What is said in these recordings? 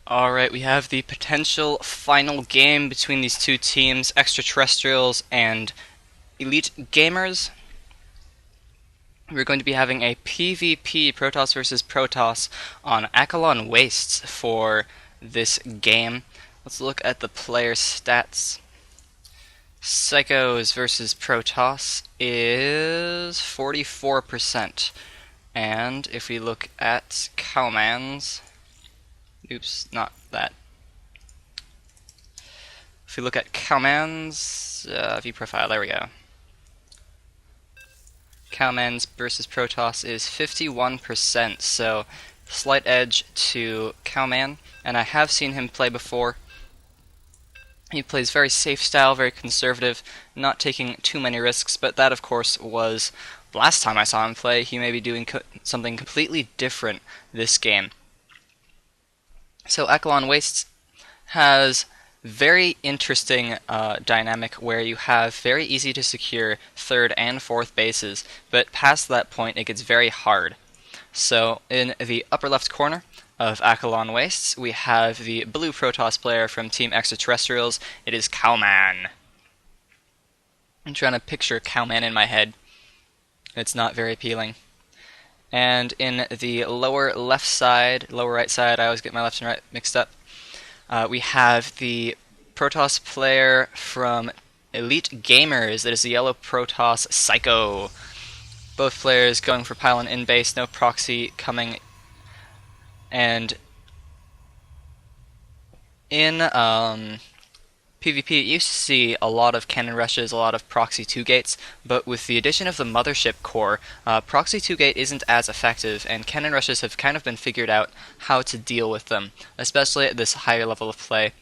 Alright, we have the potential final game between these two teams, Extraterrestrials and Elite Gamers. We're going to be having a PvP, Protoss versus Protoss, on Acheron Wastes for this game. Let's look at the player stats. Pzychos versus Protoss is 44%. And if we look at Cowman's, oops, not that. If we look at Cowman's view profile, there we go. Cowman's versus Protoss is 51%, so slight edge to Cowman, and I have seen him play before. He plays very safe style, very conservative, not taking too many risks, but that of course was last time I saw him play. He may be doing something completely different this game. So Acheron Wastes has very interesting dynamic where you have very easy to secure third and fourth bases, but past that point it gets very hard. So in the upper left corner of Acheron Wastes, we have the blue Protoss player from Team Extraterrestrials. It is Cowman. I'm trying to picture Cowman in my head. It's not very appealing. And in the lower left side, lower right side, I always get my left and right mixed up, we have the Protoss player from Elite Gamers. That is the yellow Protoss Pzycho. Both players going for pylon in base, no proxy coming. And in PvP, you used to see a lot of cannon rushes, a lot of proxy 2-gates, but with the addition of the mothership core, proxy 2-gate isn't as effective, and cannon rushes have kind of been figured out how to deal with them, especially at this higher level of play.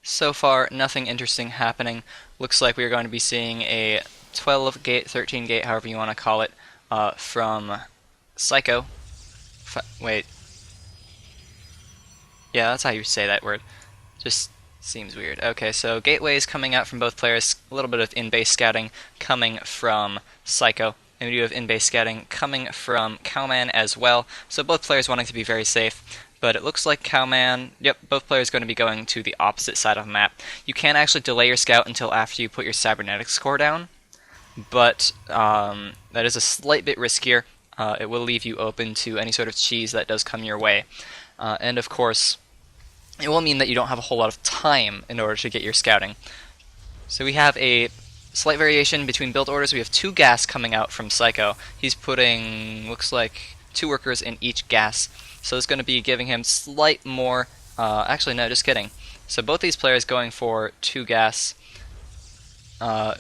So far, nothing interesting happening. Looks like we're going to be seeing a 12-gate, 13-gate, however you want to call it, from Pzycho. Wait. Yeah, that's how you say that word. Just seems weird. Okay, so gateways coming out from both players, a little bit of in-base scouting coming from Pzycho, and we do have in-base scouting coming from Cowman as well, so both players wanting to be very safe. But it looks like Cowman, yep, both players going to be going to the opposite side of the map. You can actually delay your scout until after you put your cybernetics core down, but that is a slight bit riskier. It will leave you open to any sort of cheese that does come your way. And of course, it will mean that you don't have a whole lot of time in order to get your scouting. So we have a slight variation between build orders. We have 2 gas coming out from Pzycho. He's putting, looks like, 2 workers in each gas. So it's going to be giving him slight more, actually no, just kidding. So both these players going for 2 gas.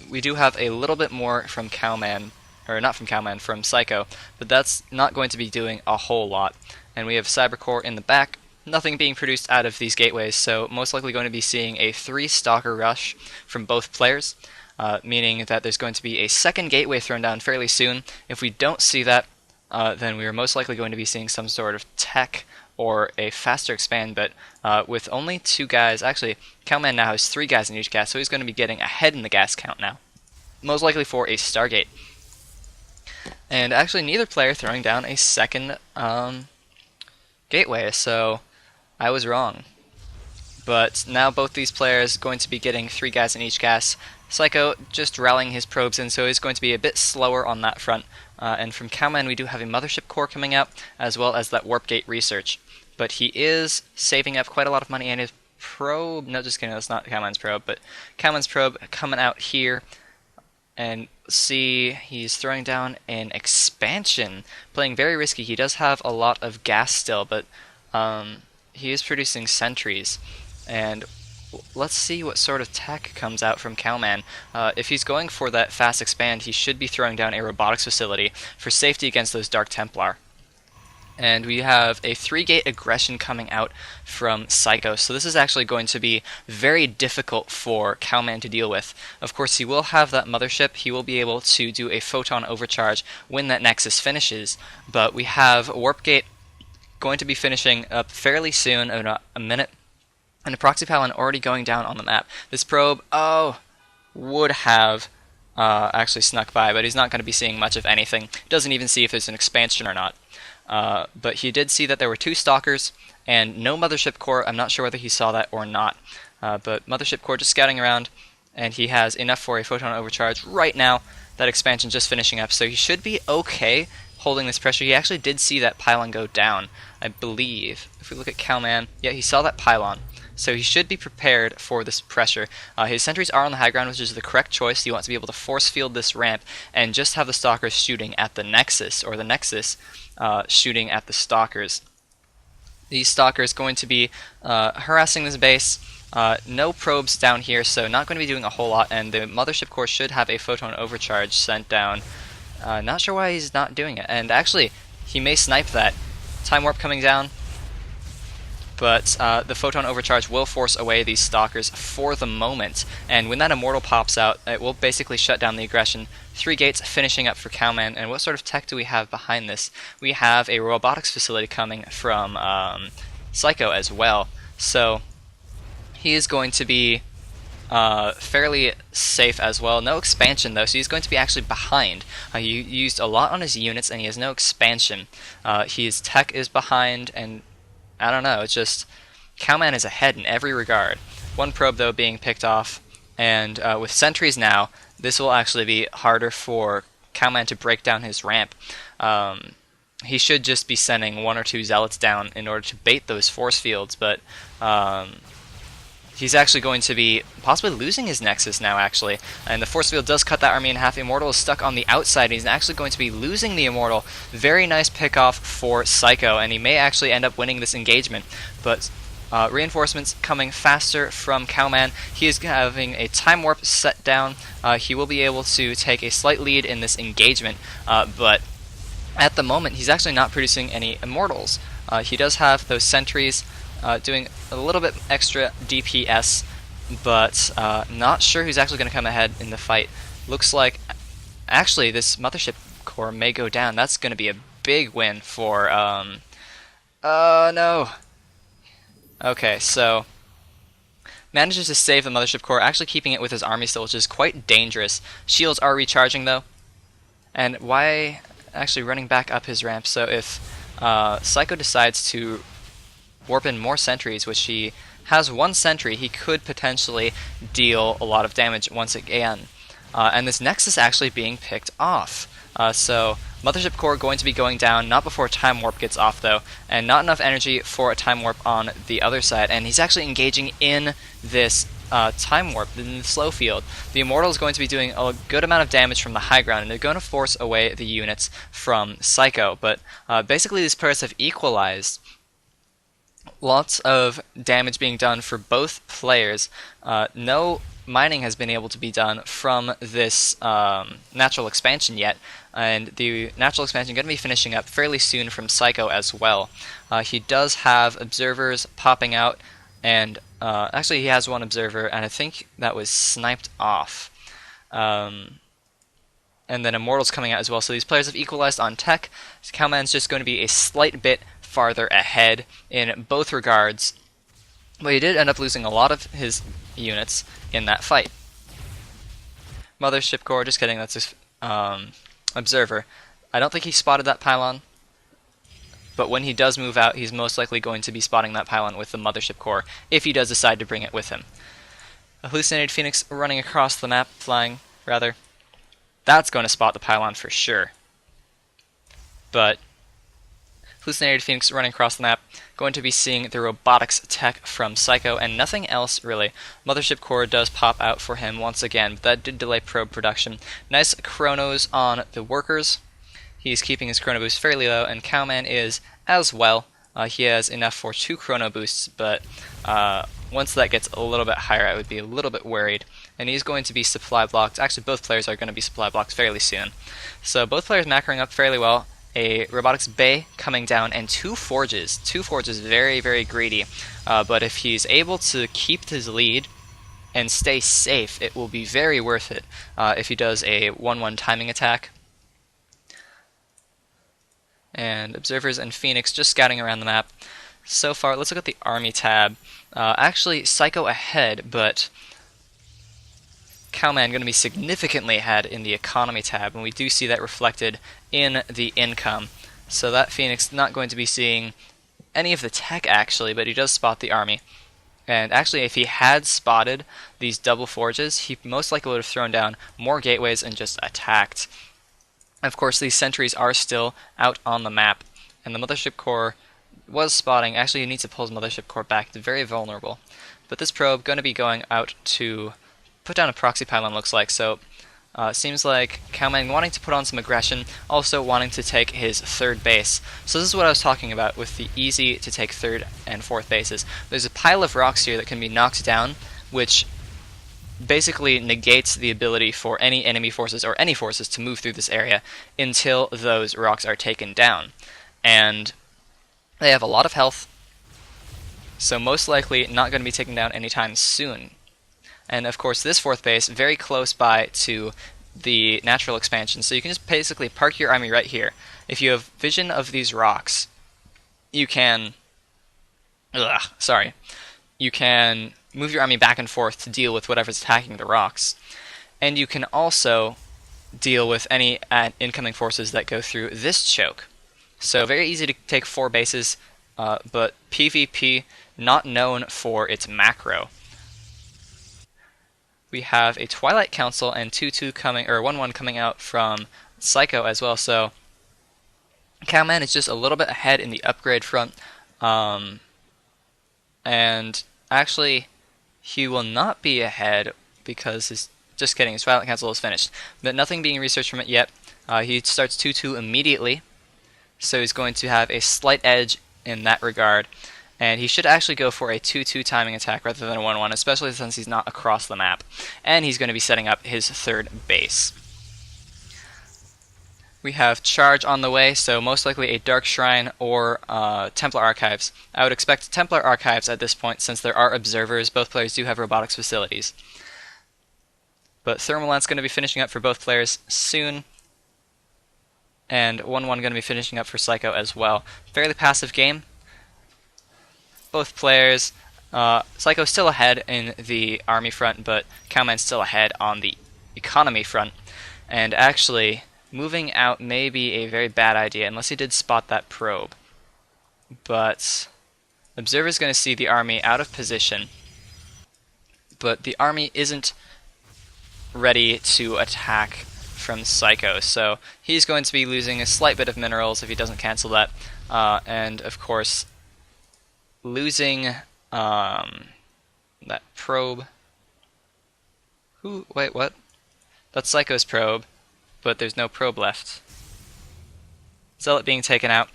We do have a little bit more from Cowman, or not from Cowman, from Pzycho, but that's not going to be doing a whole lot. And we have Cybercore in the back, nothing being produced out of these gateways, so most likely going to be seeing a 3-stalker rush from both players, meaning that there's going to be a second gateway thrown down fairly soon. If we don't see that, then we are most likely going to be seeing some sort of tech or a faster expand, but with only 2 guys, actually, Cowman now has 3 guys in each gas, so he's going to be getting ahead in the gas count now. Most likely for a Stargate. And actually neither player throwing down a second gateway, so I was wrong. But now both these players going to be getting 3 guys in each gas. Pzycho just rallying his probes in, so he's going to be a bit slower on that front. And from Cowman we do have a mothership core coming out, as well as that warp gate research. But he is saving up quite a lot of money, and his probe, no, just kidding, that's not Cowman's probe, but Cowman's probe coming out here. And see, he's throwing down an expansion, playing very risky. He does have a lot of gas still, but he is producing sentries. And let's see what sort of tech comes out from Cowman. If he's going for that fast expand, he should be throwing down a robotics facility for safety against those Dark Templar. And we have a 3-gate aggression coming out from Pzycho, so this is actually going to be very difficult for Cowman to deal with. Of course, he will have that mothership, he will be able to do a photon overcharge when that nexus finishes, but we have Warp Gate going to be finishing up fairly soon, in a minute, and a proxy pylon already going down on the map. This probe, would have actually snuck by, but he's not going to be seeing much of anything. Doesn't even see if there's an expansion or not. but he did see that there were 2 stalkers and no mothership core. I'm not sure whether he saw that or not, but mothership core just scouting around, and he has enough for a photon overcharge right now. That expansion just finishing up, so he should be okay holding this pressure. He actually did see that pylon go down, I believe. If we look at Cowman, yeah, he saw that pylon. So he should be prepared for this pressure. His sentries are on the high ground, which is the correct choice. He wants to be able to force field this ramp and just have the stalkers shooting at the nexus, or the nexus shooting at the stalkers. These stalkers going to be harassing this base. No probes down here, so not going to be doing a whole lot, and the mothership core should have a photon overcharge sent down. Not sure why he's not doing it, and actually, he may snipe that. Time warp coming down, but the photon overcharge will force away these stalkers for the moment, and when that immortal pops out, it will basically shut down the aggression. 3 gates finishing up for Cowman, and what sort of tech do we have behind this? We have a robotics facility coming from Pzycho as well, so he is going to be fairly safe as well. No expansion though, so he's going to be actually behind. He used a lot on his units and he has no expansion. His tech is behind, and I don't know, it's just Cowman is ahead in every regard. 1 probe though being picked off, and with sentries now, this will actually be harder for Cowman to break down his ramp. He should just be sending 1 or 2 zealots down in order to bait those force fields, but he's actually going to be possibly losing his nexus now, actually. And the force field does cut that army in half. Immortal is stuck on the outside. He's actually going to be losing the Immortal. Very nice pick-off for Pzycho, and he may actually end up winning this engagement. But reinforcements coming faster from Cowman. He is having a time warp set down. He will be able to take a slight lead in this engagement, but at the moment he's actually not producing any Immortals. He does have those sentries doing a little bit extra DPS, but not sure who's actually going to come ahead in the fight. Looks like actually this mothership core may go down. That's going to be a big win for no. Okay, so manages to save the mothership core, actually keeping it with his army still, which is quite dangerous. Shields are recharging though, and why actually running back up his ramp. So if Pzycho decides to warp in more sentries, which he has 1 sentry, he could potentially deal a lot of damage once again. And this nexus actually being picked off. So mothership core going to be going down, not before time warp gets off though, and not enough energy for a time warp on the other side, and he's actually engaging in this time warp in the slow field. The Immortal is going to be doing a good amount of damage from the high ground, and they're going to force away the units from Pzycho, but basically these players have equalized. Lots of damage being done for both players. No mining has been able to be done from this natural expansion yet, and the natural expansion going to be finishing up fairly soon from Pzycho as well. He does have observers popping out, and actually he has 1 observer, and I think that was sniped off. And then Immortals coming out as well, so these players have equalized on tech. Cowman's just going to be a slight bit farther ahead in both regards, but he did end up losing a lot of his units in that fight. Mothership core, just kidding, that's his observer. I don't think he spotted that pylon, but when he does move out, he's most likely going to be spotting that pylon with the mothership core, if he does decide to bring it with him. A hallucinated phoenix running across the map, flying, rather. That's going to spot the pylon for sure. But hallucinated phoenix running across the map, going to be seeing the robotics tech from Pzycho and nothing else really. Mothership core does pop out for him once again, but that did delay probe production. Nice chronos on the workers. He's keeping his chrono boost fairly low, and Cowman is as well. He has enough for 2 chrono boosts, but once that gets a little bit higher, I would be a little bit worried. And he's going to be supply blocked. Actually, both players are going to be supply blocked fairly soon. So both players macroing up fairly well. A robotics bay coming down, and 2 forges. 2 forges, very, very greedy. But if he's able to keep his lead and stay safe, it will be very worth it if he does a 1-1 timing attack. And observers and Phoenix just scouting around the map. So far, let's look at the army tab. Actually, Pzycho ahead, but Cowman going to be significantly ahead in the economy tab, and we do see that reflected in the income. So that Phoenix not going to be seeing any of the tech actually, but he does spot the army. And actually, if he had spotted these double forges, he most likely would have thrown down more gateways and just attacked. Of course, these sentries are still out on the map, and the Mothership Core was spotting. Actually, he needs to pull his Mothership Core back. It's very vulnerable. But this probe going to be going out to put down a proxy pylon, looks like. So seems like Cowman wanting to put on some aggression, also wanting to take his third base. So this is what I was talking about with the easy to take third and fourth bases. There's a pile of rocks here that can be knocked down, which basically negates the ability for any enemy forces or any forces to move through this area until those rocks are taken down. And they have a lot of health, so most likely not going to be taken down anytime soon. And of course this fourth base very close by to the natural expansion, so you can just basically park your army right here. If you have vision of these rocks, you can you can move your army back and forth to deal with whatever's attacking the rocks. And you can also deal with any incoming forces that go through this choke. So very easy to take 4 bases, but PvP not known for its macro. We have a Twilight Council and 2-2 coming, or 1-1 coming out from Pzycho as well. So Cowman is just a little bit ahead in the upgrade front, and actually he will not be ahead because his Twilight Council is finished, but nothing being researched from it yet. He starts 2-2 immediately, so he's going to have a slight edge in that regard. And he should actually go for a 2-2 timing attack rather than a 1-1, especially since he's not across the map. And he's going to be setting up his third base. We have Charge on the way, so most likely a Dark Shrine or Templar Archives. I would expect Templar Archives at this point since there are observers. Both players do have robotics facilities. But Thermal Lance going to be finishing up for both players soon. And 1-1 going to be finishing up for Pzycho as well. Fairly passive game. Both players, Pzycho's still ahead in the army front, but Cowman's still ahead on the economy front. And actually, moving out may be a very bad idea, unless he did spot that probe. But Observer's going to see the army out of position, but the army isn't ready to attack from Pzycho, so he's going to be losing a slight bit of minerals if he doesn't cancel that, and of course losing that probe. Wait, what? That's Pzycho's probe, but there's no probe left. Zealot being taken out.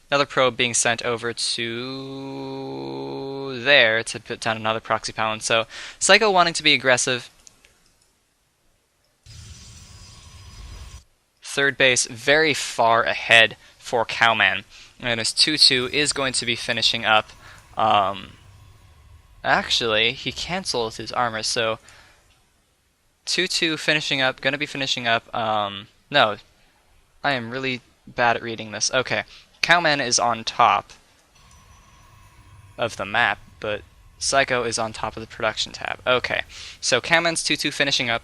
Another probe being sent over to there to put down another proxy pylon. So Pzycho wanting to be aggressive. Third base very far ahead for Cowman. And his 2-2 is going to be finishing up. Actually, he canceled his armor, so 2-2 finishing up, going to be finishing up. No, I am really bad at reading this. Okay, Cowman is on top of the map, but Pzycho is on top of the production tab. Okay, so Cowman's 2-2 finishing up.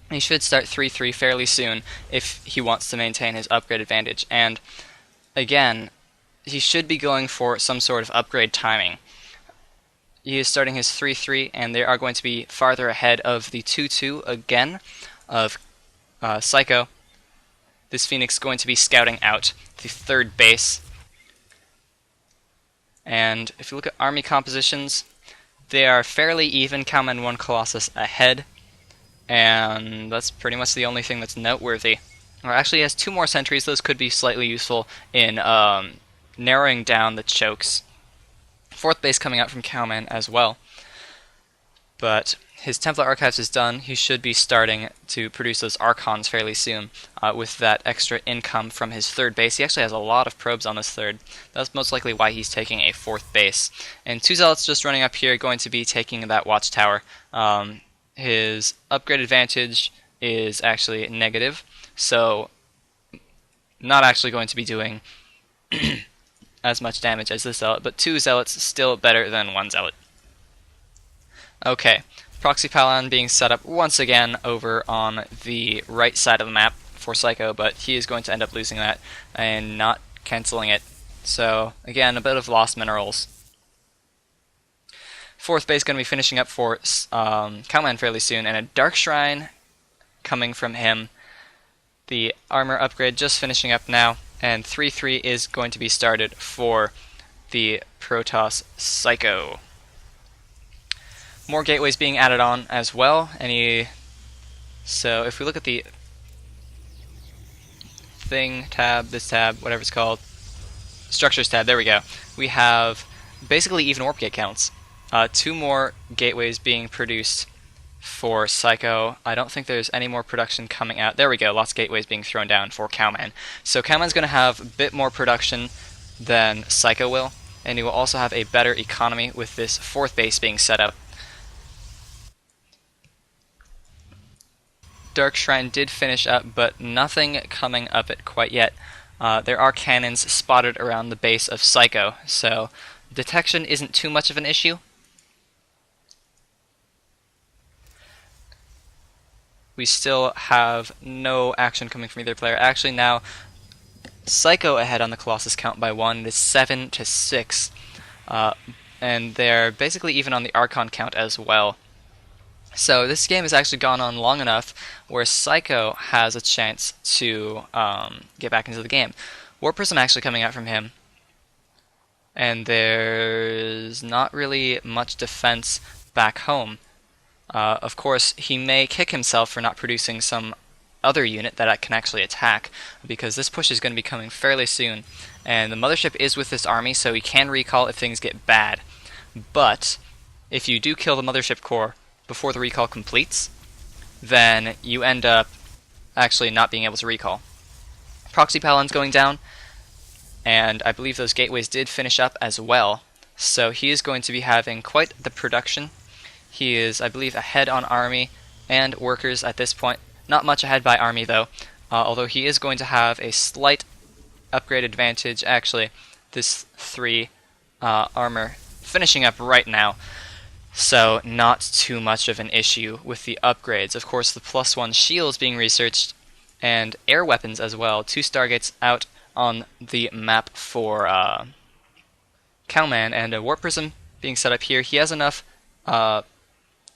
He should start 3-3 fairly soon if he wants to maintain his upgrade advantage. And again, he should be going for some sort of upgrade timing. He is starting his 3-3, and they are going to be farther ahead of the 2-2 again of Pzycho. This Phoenix is going to be scouting out the third base. And if you look at army compositions, they are fairly even. Cowman 1 Colossus ahead. And that's pretty much the only thing that's noteworthy. Or actually, he has 2 more sentries. Those could be slightly useful in narrowing down the chokes. Fourth base coming out from Cowman as well. But his Templar Archives is done. He should be starting to produce those Archons fairly soon with that extra income from his third base. He actually has a lot of probes on this third. That's most likely why he's taking a fourth base. And 2 Zealots just running up here, going to be taking that watchtower. His upgrade advantage is actually negative, so not actually going to be doing as much damage as this Zealot, but 2 Zealots still better than 1 Zealot. Okay, Proxy Pylon being set up once again over on the right side of the map for Pzycho, but he is going to end up losing that and not canceling it. So again, a bit of lost minerals. Fourth base going to be finishing up for Cowman fairly soon, and a Dark Shrine coming from him. The armor upgrade just finishing up now, and 3-3 is going to be started for the Protoss Pzycho. More gateways being added on as well. So if we look at the thing tab, this tab, whatever it's called, structures tab, there we go. We have basically even warp gate counts. 2 more gateways being produced for Pzycho. I don't think there's any more production coming out. There we go, lots of gateways being thrown down for Cowman. So Cowman's going to have a bit more production than Pzycho will, and he will also have a better economy with this 4th base being set up. Dark Shrine did finish up, but nothing coming up it quite yet. There are cannons spotted around the base of Pzycho, so detection isn't too much of an issue. We still have no action coming from either player. Actually, now Pzycho ahead on the Colossus count by 1. It is 7-6, and they're basically even on the Archon count as well. So this game has actually gone on long enough where Pzycho has a chance to get back into the game. Warp Prism actually coming out from him, and there's not really much defense back home. Of course, he may kick himself for not producing some other unit that can actually attack, because this push is going to be coming fairly soon, and the mothership is with this army, so he can recall if things get bad. But if you do kill the mothership core before the recall completes, then you end up actually not being able to recall. Proxy Paladin's going down, and I believe those gateways did finish up as well, so he is going to be having quite the production. He is, I believe, ahead on army and workers at this point. Not much ahead by army, though, although he is going to have a slight upgrade advantage. Actually, this 3 armor finishing up right now, so not too much of an issue with the upgrades. Of course, the +1 shields being researched, and air weapons as well. 2 Stargates out on the map for Cowman, and a Warp Prism being set up here. He has enough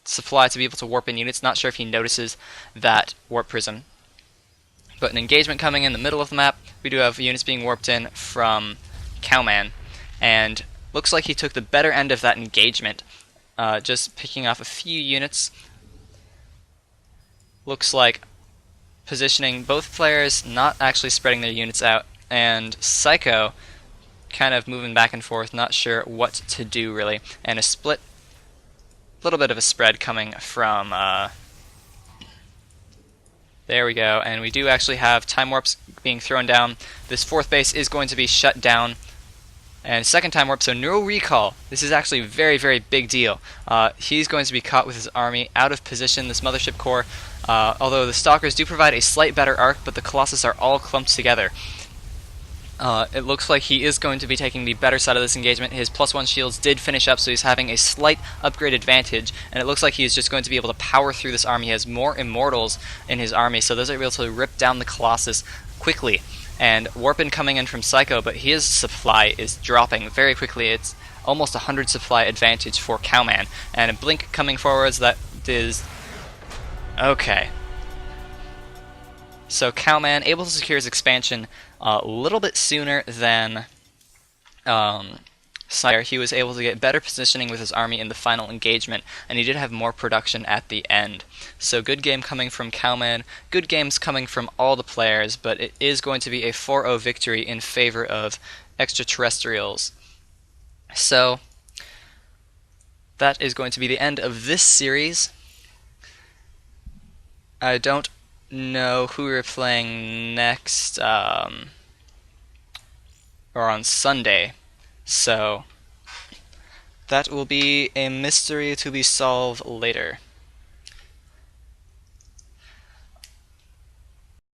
supply to be able to warp in units. Not sure if he notices that Warp Prism. But an engagement coming in the middle of the map. We do have units being warped in from Cowman, and looks like he took the better end of that engagement, just picking off a few units. Looks like positioning both players, not actually spreading their units out, and Pzycho kind of moving back and forth, not sure what to do really, and a split, little bit of a spread coming from there we go, and we do actually have time warps being thrown down. This 4th base is going to be shut down, and 2nd time warp, so no recall. This is actually a very, very big deal. He's going to be caught with his army out of position, this mothership core, although the Stalkers do provide a slight better arc, but the Colossus are all clumped together. It looks like he is going to be taking the better side of this engagement. His +1 shields did finish up, so he's having a slight upgrade advantage, and it looks like he is just going to be able to power through this army. He has more Immortals in his army, so those are able to rip down the Colossus quickly. And Warpin coming in from Pzycho, but his supply is dropping very quickly. It's almost 100 supply advantage for Cowman. And a Blink coming forwards, that is... okay. So Cowman able to secure his expansion a little bit sooner than Sire. He was able to get better positioning with his army in the final engagement, and he did have more production at the end. So good game coming from Cowman, good games coming from all the players, but it is going to be a 4-0 victory in favor of Extraterrestrials. So that is going to be the end of this series. I don't know who we're playing next, or on Sunday, so that will be a mystery to be solved later.